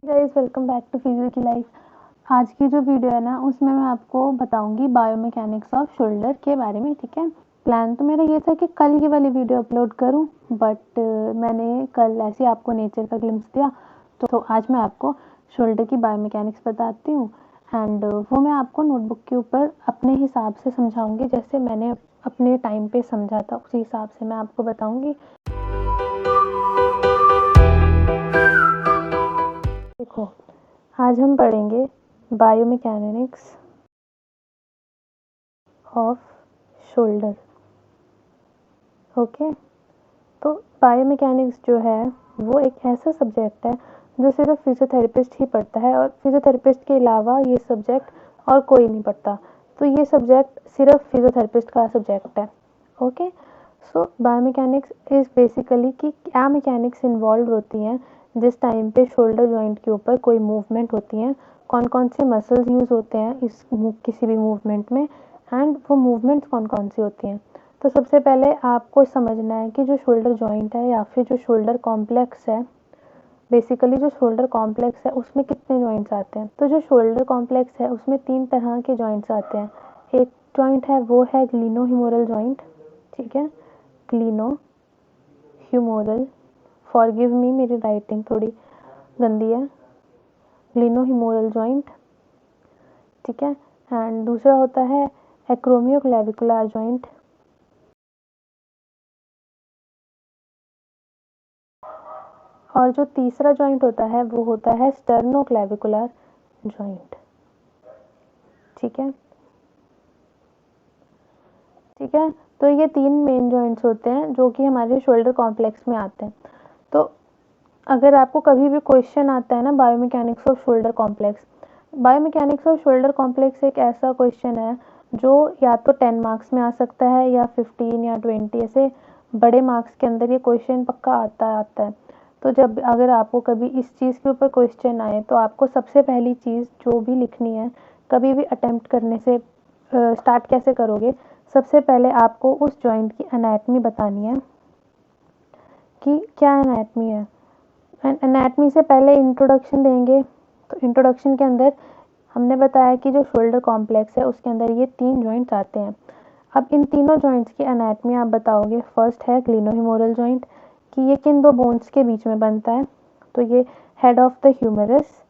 Guys welcome back to physio की life. आज की जो वीडियो है ना उसमें मैं आपको बताऊंगी बायोमैकेनिक्स ऑफ शोल्डर के बारे में। ठीक है, प्लान तो मेरा ये था कि कल ये वाली वीडियो अपलोड करूं, बट मैंने कल ऐसे आपको नेचर का ग्लिम्स दिया, तो आज मैं आपको शोल्डर की बायोमैकेनिक्स बताती हूँ। एंड वो मैं आपको नोटबुक के ऊपर अपने हिसाब से समझाऊंगी, जैसे मैंने अपने टाइम पे समझा था उसी हिसाब से मैं आपको बताऊंगी। देखो, आज हम पढ़ेंगे बायोमैकेनिक्स ऑफ शोल्डर। ओके, तो बायोमैकेनिक्स जो है वो एक ऐसा सब्जेक्ट है जो सिर्फ फिजियोथेरेपिस्ट ही पढ़ता है, और फिजियोथेरेपिस्ट के अलावा ये सब्जेक्ट और कोई नहीं पढ़ता। तो ये सब्जेक्ट सिर्फ फिजियोथेरेपिस्ट का सब्जेक्ट है। Okay, so biomechanics is basically कि क्या मैकेनिक्स इन्वॉल्व होती हैं जिस टाइम पे शोल्डर जॉइंट के ऊपर कोई मूवमेंट होती है, कौन कौन से मसल्स यूज होते हैं इस किसी भी मूवमेंट में, एंड वो मूवमेंट्स कौन कौन सी होती हैं। तो सबसे पहले आपको समझना है कि जो शोल्डर जॉइंट है या फिर जो शोल्डर कॉम्प्लेक्स है, बेसिकली जो शोल्डर कॉम्प्लेक्स है उसमें कितने जॉइंट्स आते हैं। तो जो शोल्डर कॉम्प्लेक्स है उसमें 3 तरह के जॉइंट्स आते हैं। एक जॉइंट है वो है ग्लिनोह्यूमरल जॉइंट। ठीक है, ग्लिनो ह्यूमोरल, फॉरगिव मी मेरी राइटिंग थोड़ी गंदी है, ग्लिनोह्यूमरल जॉइंट। ठीक है, एंड दूसरा होता है एक्रोमियोक्लेविकुलर जॉइंट। और जो तीसरा जॉइंट होता है वो होता है स्टर्नोक्लेविकुलर जॉइंट। ठीक है, ठीक है, तो ये 3 मेन जॉइंट्स होते हैं जो कि हमारे शोल्डर कॉम्प्लेक्स में आते हैं। तो अगर आपको कभी भी क्वेश्चन आता है ना biomechanics off shoulder complex, biomechanics off shoulder complex एक ऐसा क्वेश्चन है जो या तो 10 मार्क्स में आ सकता है या 15 या 20, ऐसे बड़े मार्क्स के अंदर ये क्वेश्चन पक्का आता है। तो जब अगर आपको कभी इस चीज़ के ऊपर क्वेश्चन आए तो आपको सबसे पहली चीज़ जो भी लिखनी है, कभी भी अटेम्प्ट करने से स्टार्ट कैसे करोगे, सबसे पहले आपको उस जॉइंट की एनाटमी बतानी है कि क्या एनाटमी है। एनाटमी से पहले इंट्रोडक्शन देंगे। तो इंट्रोडक्शन के अंदर हमने बताया कि जो शोल्डर कॉम्प्लेक्स है उसके अंदर ये 3 जॉइंट्स आते हैं। अब इन तीनों जॉइंट्स की एनाटमी आप बताओगे। फर्स्ट है ग्लिनोह्यूमरल जॉइंट, कि ये किन दो बोन्स के बीच में बनता है। तो ये head of the humerus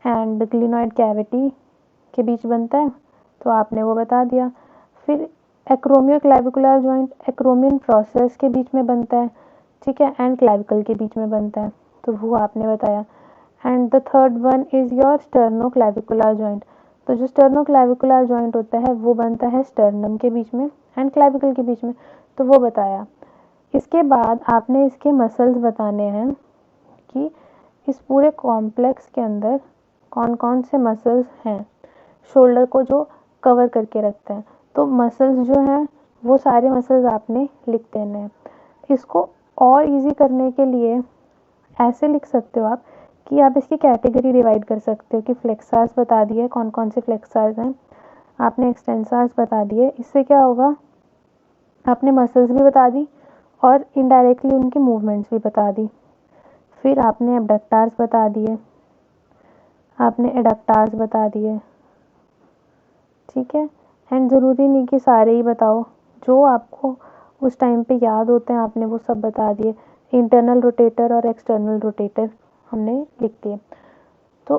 and glenoid cavity के बीच बनता है, तो आपने वो बता दिया। फिर एक्रोमियोक्लेविकुलर जॉइंट एक्रोमियन प्रोसेस के बीच में बनता है। ठीक है, एंड क्लेविकल के बीच में बनता है, तो वो आपने बताया। And the third one is your sternoclavicular joint. तो जो स्टर्नोक्लेविकुलर जॉइंट होता है वो बनता है स्टर्नम के बीच में एंड क्लेविकल के बीच में, तो वो बताया। इसके बाद आपने इसके मसल्स बताने हैं कि इस पूरे कॉम्प्लेक्स के अंदर कौन कौन से मसल्स हैं शोल्डर को जो कवर करके रखते हैं। तो मसल्स जो हैं वो सारे मसल्स आपने लिख देने हैं। इसको और इजी करने के लिए ऐसे लिख सकते हो आप कि आप इसकी कैटेगरी डिवाइड कर सकते हो कि फ्लेक्सर्स बता दिए कौन कौन से फ्लेक्सर्स हैं, आपने एक्सटेंसर्स बता दिए। इससे क्या होगा, आपने मसल्स भी बता दी और इनडायरेक्टली उनकी मूवमेंट्स भी बता दी। फिर आपने एबडक्टार्स बता दिए, आपने एडक्टार्स बता दिए। ठीक है, एंड ज़रूरी नहीं कि सारे ही बताओ, जो आपको उस टाइम पे याद होते हैं आपने वो सब बता दिए। इंटरनल रोटेटर और एक्सटर्नल रोटेटर हमने लिख दिए। तो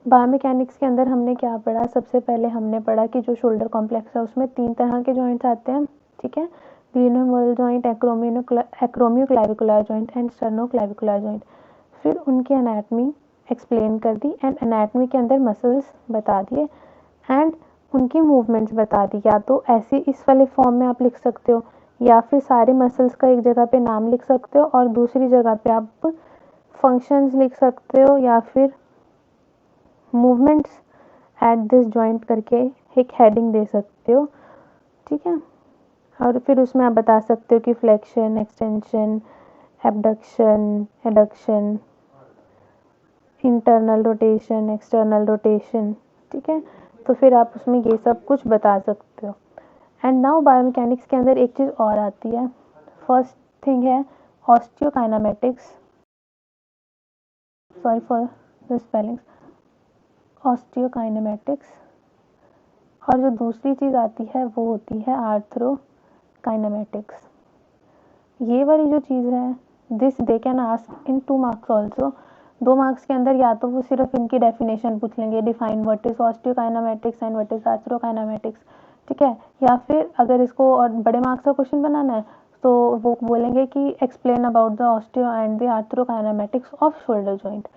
बायोमैकेनिक्स के अंदर हमने क्या पढ़ा, सबसे पहले हमने पढ़ा कि जो शोल्डर कॉम्प्लेक्स है उसमें 3 तरह के जॉइंट्स आते हैं। ठीक है, glenohumeral joint, acromioclavicular joint and sternoclavicular joint. फिर उनकी एनाटमी एक्सप्लेन कर दी एंड एनाटमी के अंदर मसल्स बता दिए एंड उनकी मूवमेंट्स बता दी। या तो ऐसे इस वाले फॉर्म में आप लिख सकते हो, या फिर सारे मसल्स का एक जगह पे नाम लिख सकते हो और दूसरी जगह पे आप फंक्शंस लिख सकते हो, या फिर मूवमेंट्स एट दिस जॉइंट करके एक हेडिंग दे सकते हो। ठीक है, और फिर उसमें आप बता सकते हो कि flexion, extension, abduction, adduction, internal rotation, external rotation. ठीक है, तो फिर आप उसमें ये सब कुछ बता सकते हो। एंड नाउ बायोमैकेनिक्स के अंदर एक चीज़ और आती है। फर्स्ट थिंग है osteokinematics. Sorry for the spellings, osteokinematics. और जो दूसरी चीज़ आती है वो होती है आर्थ्रोकाइनेमेटिक्स। ये वाली जो चीज़ है, this they can ask in 2 marks also. 2 marks के अंदर या तो वो सिर्फ इनकी डेफिनेशन पूछ लेंगे, define what is osteokinematics and what is arthrokinematics, ठीक है। या फिर अगर इसको और बड़े मार्क्स का क्वेश्चन बनाना है तो वो बोलेंगे कि explain about the osteo and the arthrokinematics of shoulder joint.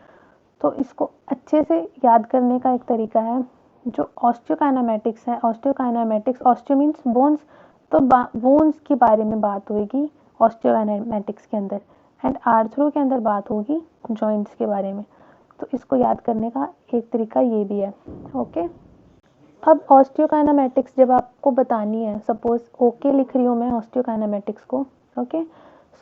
तो इसको अच्छे से याद करने का एक तरीका है, जो ऑस्टियोकाइनेमेटिक्स है, ऑस्टियोकाइनेमेटिक्स, ऑस्टियो मीन्स बोन्स, तो बोन्स के बारे में बात होगी ऑस्टियोकाइनेमेटिक्स के अंदर, एंड आर्थ्रो के अंदर बात होगी जॉइंट्स के बारे में। तो इसको याद करने का एक तरीका ये भी है, ओके। अब ऑस्टियोकाइनेमेटिक्स जब आपको बतानी है, सपोज ओके लिख रही हूँ मैं ऑस्टियोकाइनेमेटिक्स को, okay,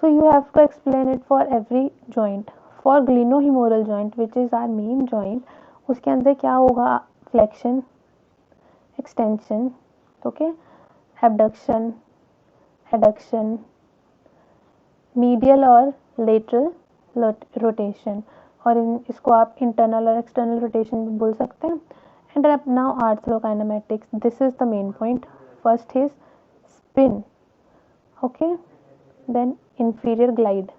so you have to explain it for every joint. For glenohumeral joint which is our main joint, उसके अंदर क्या होगा, flexion, extension, okay, abduction, adduction, medial और लेटरल रोटेशन, और इसको आप इंटरनल और एक्सटर्नल रोटेशन भी बोल सकते हैं। And now arthrokinematics, this is the main point. First is spin, okay, then inferior glide.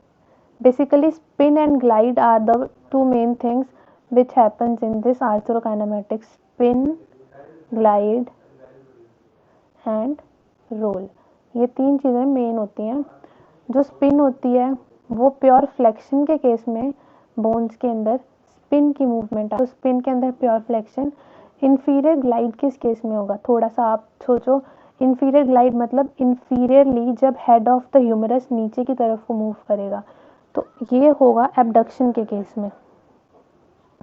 Basically spin and glide are the two main things which happens in this arthrokinematics. Spin, glide and roll, ये 3 चीज़ें main होती हैं। जो spin होती है वो pure flexion के case में बोन्स के अंदर स्पिन की मूवमेंट, तो स्पिन के अंदर प्योर फ्लेक्शन। इन्फीरियर ग्लाइड किस केस में होगा, थोड़ा सा आप सोचो, इन्फीरियर ग्लाइड मतलब इन्फीरियरली जब हेड ऑफ द ह्यूमरस नीचे की तरफ को मूव करेगा, तो ये होगा एबडक्शन के केस में।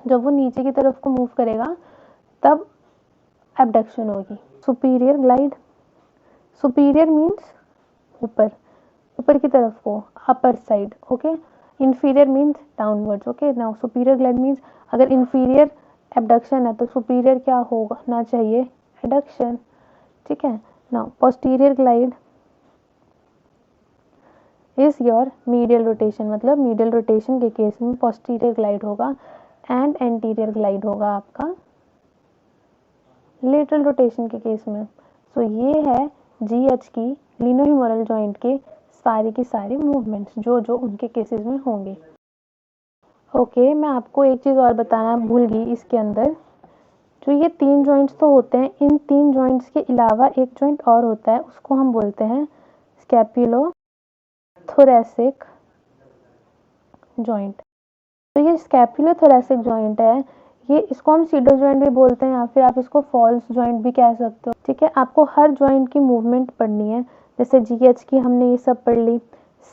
जब वो नीचे की तरफ को मूव करेगा तब एबडक्शन होगी। सुपीरियर ग्लाइड, सुपीरियर मीन्स ऊपर, ऊपर की तरफ को, upper side, okay. Inferior means downwards, okay. Now superior glide means अगर इन्फीरियर एबडक्शन है तो सुपीरियर क्या होना चाहिए, एडक्शन, ठीक है। Now posterior glide is your medial rotation, मतलब मीडियल रोटेशन के केस में पोस्टीरियर ग्लाइड होगा, एंड एंटीरियर ग्लाइड होगा आपका लेटरल रोटेशन के केस में। सो ये है जीएच की ग्लिनोहिमोरल जॉइंट के सारी की सारी मूवमेंट्स जो जो उनके केसेस में होंगे, ओके। मैं आपको एक चीज़ और बताना भूल गई, इसके अंदर जो ये 3 जॉइंट्स तो होते हैं, इन 3 जॉइंट्स के अलावा एक जॉइंट और होता है, उसको हम बोलते हैं स्कैपुलोथोरैसिक जॉइंट। तो ये स्कैपुलोथोरैसिक जॉइंट है, ये इसको हम सीडो जॉइंट भी बोलते हैं, या फिर आप इसको फॉल्स जॉइंट भी कह सकते हो, ठीक है। आपको हर जॉइंट की मूवमेंट पढ़नी है, जैसे जीएच की हमने ये सब पढ़ ली,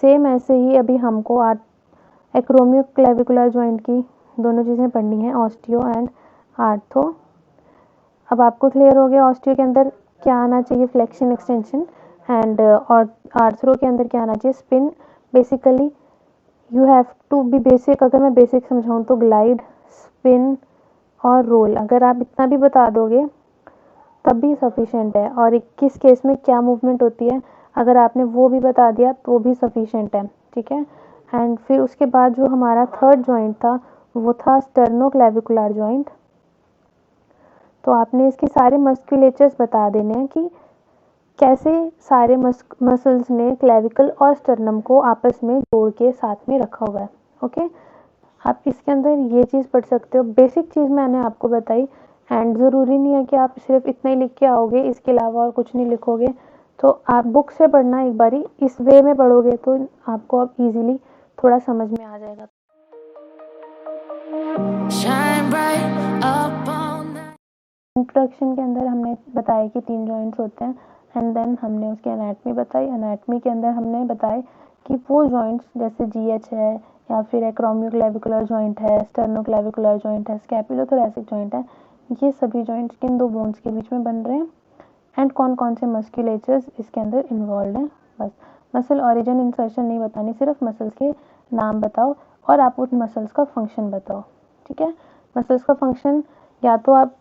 सेम ऐसे ही अभी हमको एक्रोमियो क्लेविकुलर जॉइंट की दोनों चीज़ें पढ़नी है, ऑस्टियो एंड आर्थो। अब आपको क्लियर हो गया ऑस्टियो के अंदर क्या आना चाहिए, फ्लेक्शन, एक्सटेंशन, एंड और आर्थ्रो के अंदर क्या आना चाहिए, spin. Basically you have to be basic, अगर मैं बेसिक समझाऊँ तो ग्लाइड, स्पिन और रोल, अगर आप इतना भी बता दोगे तब भी सफिशेंट है, और किस केस में क्या मूवमेंट होती है अगर आपने वो भी बता दिया तो भी सफिशेंट है, ठीक है। एंड फिर उसके बाद जो हमारा थर्ड जॉइंट था वो था स्टर्नोक्लेविकुलर जॉइंट। तो आपने इसके सारे मस्कुलेचर्स बता देने हैं कि कैसे सारे मसल्स ने क्लेविकल और स्टर्नम को आपस में जोड़ के साथ में रखा हुआ है, ओके। आप इसके अंदर ये चीज़ पढ़ सकते हो, बेसिक चीज़ मैंने आपको बताई, एंड ज़रूरी नहीं है कि आप सिर्फ इतना ही लिख के आओगे, इसके अलावा और कुछ नहीं लिखोगे। तो आप बुक से पढ़ना, एक बारी इस वे में पढ़ोगे तो आपको अब इजीली थोड़ा समझ में आ जाएगा। इंट्रोडक्शन के अंदर हमने बताया कि 3 जॉइंट्स होते हैं, एंड देन हमने उसकी एनाटमी बताई। एनाटमी के अंदर हमने बताया कि वो जॉइंट्स जैसे जीएच है, या फिर एक्रोमियोक्लेविकुलर जॉइंट है, स्टर्नोक्लेविकुलर जॉइंट है, स्कैपुलोथोरैसिक जॉइंट है, ये सभी जॉइंट्स किन 2 बोन्स के बीच में बन रहे हैं, एंड कौन कौन से मस्कुलेचर्स इसके अंदर इन्वॉल्व हैं। बस मसल ऑरिजिन इंसर्शन नहीं बतानी, सिर्फ मसल्स के नाम बताओ और आप उन मसल्स का फंक्शन बताओ, ठीक है। मसल्स का फंक्शन या तो आप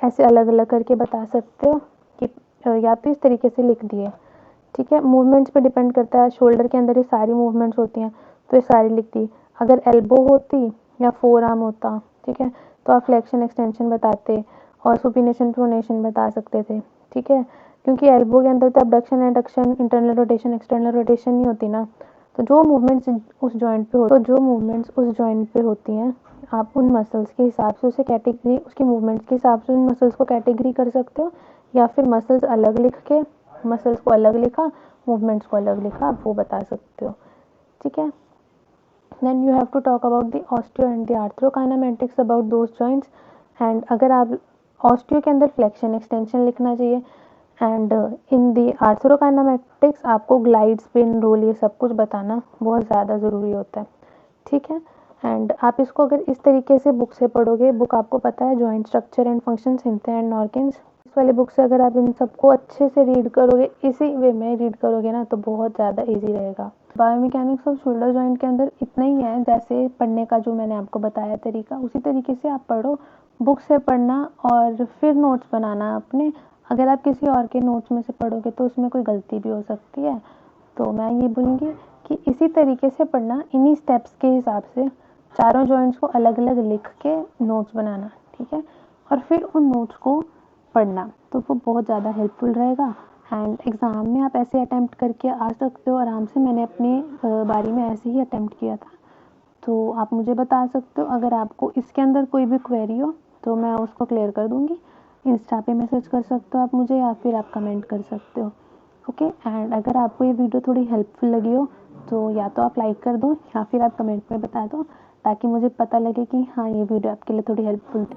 ऐसे अलग अलग करके बता सकते हो कि या तो इस तरीके से लिख दिए, ठीक है। मूवमेंट्स पे डिपेंड करता है, शोल्डर के अंदर ये सारी मूवमेंट्स होती हैं तो ये सारी लिख दी। अगर एल्बो होती या फोर आर्म होता, ठीक है, तो आप फ्लेक्शन एक्सटेंशन बताते और सुपिनेशन प्रोनेशन बता सकते थे, ठीक है, क्योंकि एल्बो के अंदर तो abduction adduction internal rotation external rotation नहीं होती ना, तो जो मूवमेंट्स उस जॉइंट पे होती हैं आप उन मसल्स के हिसाब से उसे कैटेगरी उसकी मूवमेंट्स के हिसाब से उन मसल्स को कैटेगरी कर सकते हो, या फिर मसल्स अलग लिख के मसल्स को अलग लिखा, मूवमेंट्स को अलग लिखा, आप वो बता सकते हो, ठीक है। Then you have to talk about the osteo and the arthrokinematics about those joints. And अगर आप ऑस्टियो के अंदर फ्लेक्शन एक्सटेंशन लिखना चाहिए, एंड इन दी आर्थ्रोकाइनेमेटिक्स आपको ग्लाइड स्पिन रोल ये सब कुछ बताना बहुत ज़्यादा ज़रूरी होता है, ठीक है। एंड आप इसको अगर इस तरीके से बुक से पढ़ोगे, बुक आपको पता है जॉइंट स्ट्रक्चर एंड फंक्शन हिंते एंड ऑर्गन्स, इस वाली बुक से अगर आप इन सबको अच्छे से रीड करोगे, इसी वे में रीड करोगे ना, तो बहुत ज़्यादा ईजी रहेगा। बायोमैकेनिक्स ऑफ शोल्डर जॉइंट के अंदर इतना ही है, जैसे पढ़ने का जो मैंने आपको बताया तरीका, उसी तरीके से आप पढ़ो, बुक से पढ़ना और फिर नोट्स बनाना अपने। अगर आप किसी और के नोट्स में से पढ़ोगे तो उसमें कोई गलती भी हो सकती है, तो मैं ये बोलूँगी कि इसी तरीके से पढ़ना, इन्हीं स्टेप्स के हिसाब से चारों जॉइंट्स को अलग अलग लिख के नोट्स बनाना, ठीक है, और फिर उन नोट्स को पढ़ना, तो वो बहुत ज़्यादा हेल्पफुल रहेगा। एंड एग्ज़ाम में आप ऐसे अटैम्प्ट करके आ सकते हो आराम से, मैंने अपनी बारी में ऐसे ही अटैम्प्ट किया था, तो आप मुझे बता सकते हो। अगर आपको इसके अंदर कोई भी क्वेरी हो तो मैं उसको क्लियर कर दूँगी। इंस्टा पे मैसेज कर सकते हो आप मुझे, या फिर आप कमेंट कर सकते हो, ओके। एंड अगर आपको ये वीडियो थोड़ी हेल्पफुल लगी हो तो या तो आप लाइक कर दो या फिर आप कमेंट में बता दो, ताकि मुझे पता लगे कि हाँ ये वीडियो आपके लिए थोड़ी हेल्पफुल थी।